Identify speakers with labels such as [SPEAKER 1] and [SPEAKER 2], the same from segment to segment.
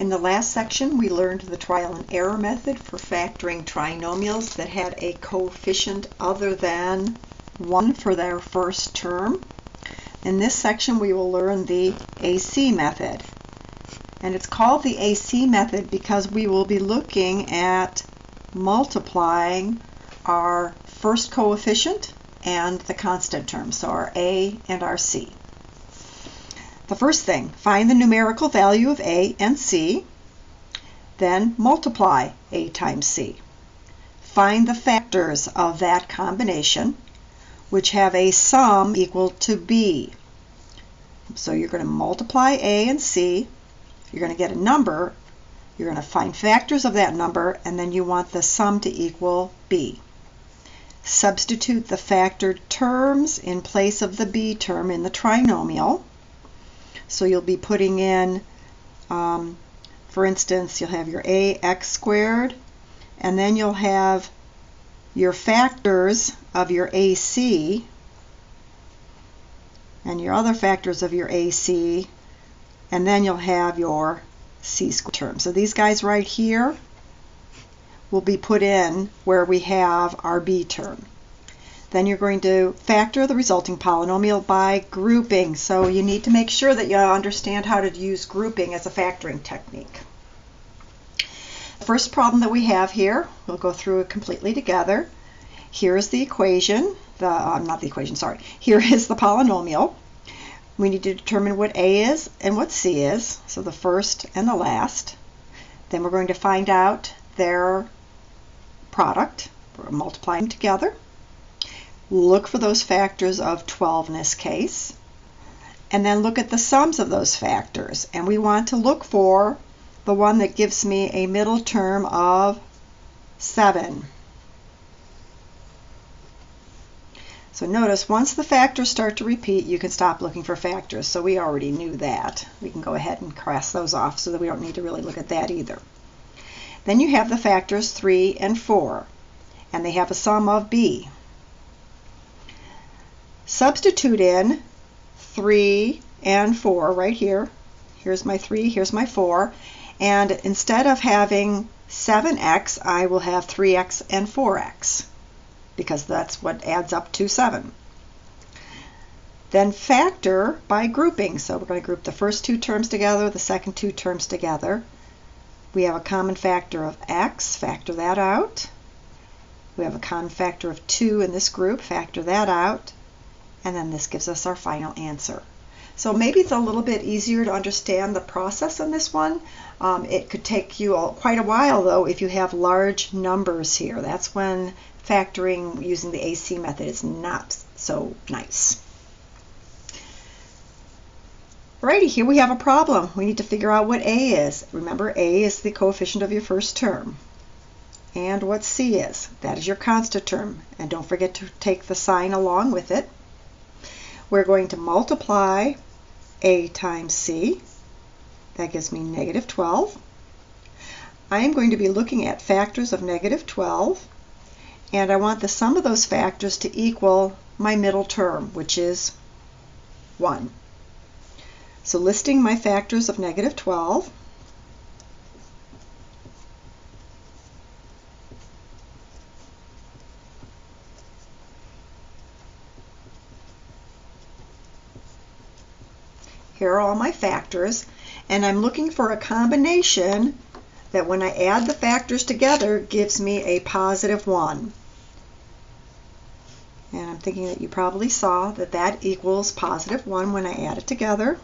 [SPEAKER 1] In the last section, we learned the trial and error method for factoring trinomials that had a coefficient other than 1 for their first term. In this section, we will learn the AC method. And it's called the AC method because we will be looking at multiplying our first coefficient and the constant term, so our A and our C. The first thing, find the numerical value of A and C, then multiply A times C. Find the factors of that combination, which have a sum equal to B. So you're going to multiply A and C, you're going to get a number, you're going to find factors of that number, and then you want the sum to equal B. Substitute the factored terms in place of the B term in the trinomial. So you'll be putting in, for instance, you'll have your ax squared, and then you'll have your factors of your AC and your other factors of your AC, and then you'll have your C squared term. So these guys right here will be put in where we have our B term. Then you're going to factor the resulting polynomial by grouping. So you need to make sure that you understand how to use grouping as a factoring technique. The first problem that we have here, we'll go through it completely together. Here is the equation, here is the polynomial. We need to determine what A is and what C is, so the first and the last. Then we're going to find out their product. We're multiplying them together. Look for those factors of 12 in this case, and then look at the sums of those factors. And we want to look for the one that gives me a middle term of 7. So notice once the factors start to repeat, you can stop looking for factors. So we already knew that. We can go ahead and cross those off so that we don't need to really look at that either. Then you have the factors 3 and 4, and they have a sum of B. Substitute in 3 and 4 right here. Here's my 3, here's my 4. And instead of having 7x, I will have 3x and 4x, because that's what adds up to 7. Then factor by grouping. So we're going to group the first two terms together, the second two terms together. We have a common factor of x, factor that out. We have a common factor of 2 in this group, factor that out. And then this gives us our final answer. So maybe it's a little bit easier to understand the process in this one. It could take you quite a while, though, if you have large numbers here. That's when factoring using the AC method is not so nice. Alrighty, here we have a problem. We need to figure out what A is. Remember, A is the coefficient of your first term. And what C is. That is your constant term. And don't forget to take the sign along with it. We're going to multiply A times C. That gives me negative 12. I am going to be looking at factors of negative 12, and I want the sum of those factors to equal my middle term, which is 1. So listing my factors of negative 12, here are all my factors, and I'm looking for a combination that when I add the factors together gives me a positive 1. And I'm thinking that you probably saw that that equals positive 1 when I add it together,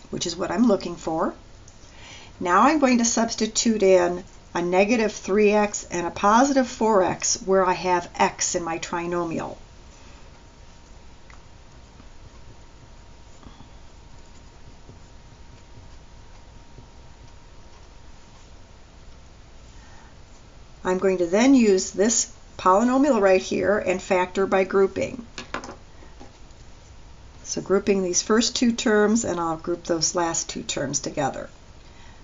[SPEAKER 1] which is what I'm looking for. Now I'm going to substitute in a negative 3x and a positive 4x where I have x in my trinomial. I'm going to then use this polynomial right here and factor by grouping. So grouping these first two terms, and I'll group those last two terms together.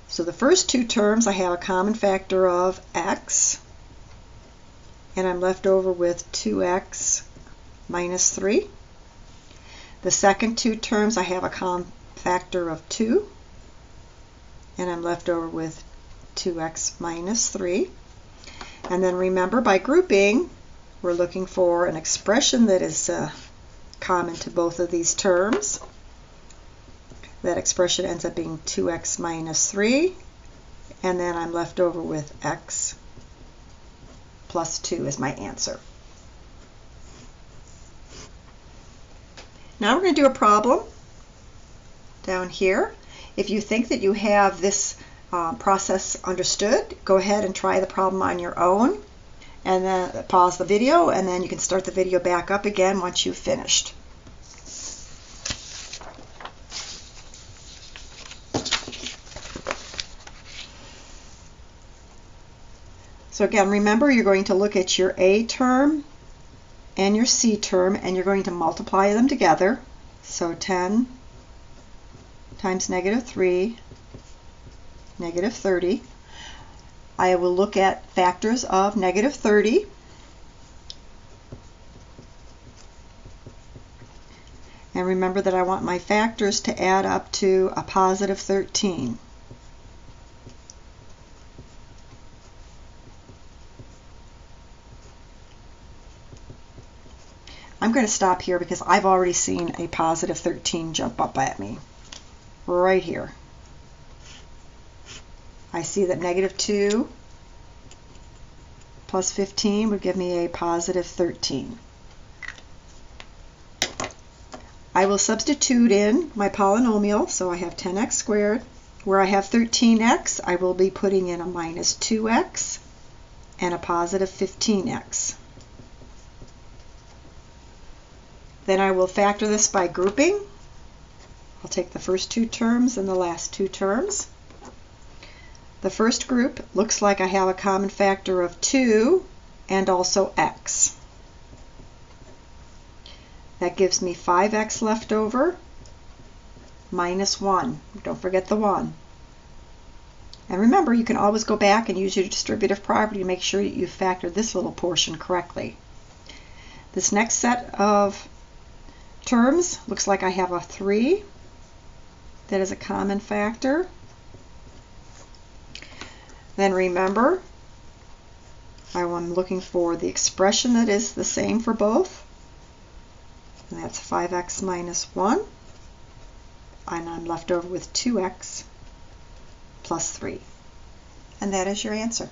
[SPEAKER 1] So the first two terms, I have a common factor of x, and I'm left over with 2x minus 3. The second two terms, I have a common factor of 2, and I'm left over with 2x minus 3. And then remember, by grouping, we're looking for an expression that is common to both of these terms. That expression ends up being 2x minus 3, and then I'm left over with x plus 2 as my answer. Now we're going to do a problem down here. If you think that you have this process understood, go ahead and try the problem on your own, and then pause the video, and then you can start the video back up again once you've finished. So again, remember, you're going to look at your A term and your C term, and you're going to multiply them together. So 10 times negative 3, negative 30. I will look at factors of negative 30. And remember that I want my factors to add up to a positive 13. I'm going to stop here because I've already seen a positive 13 jump up at me right here. I see that negative 2 plus 15 would give me a positive 13. I will substitute in my polynomial, so I have 10x squared. Where I have 13x, I will be putting in a minus 2x and a positive 15x. Then I will factor this by grouping. I'll take the first two terms and the last two terms. The first group looks like I have a common factor of 2 and also x. That gives me 5x left over minus 1. Don't forget the 1. And remember, you can always go back and use your distributive property to make sure that you factor this little portion correctly. This next set of terms looks like I have a 3 that is a common factor. Then remember, I'm looking for the expression that is the same for both, and that's 5x minus 1, and I'm left over with 2x plus 3. And that is your answer.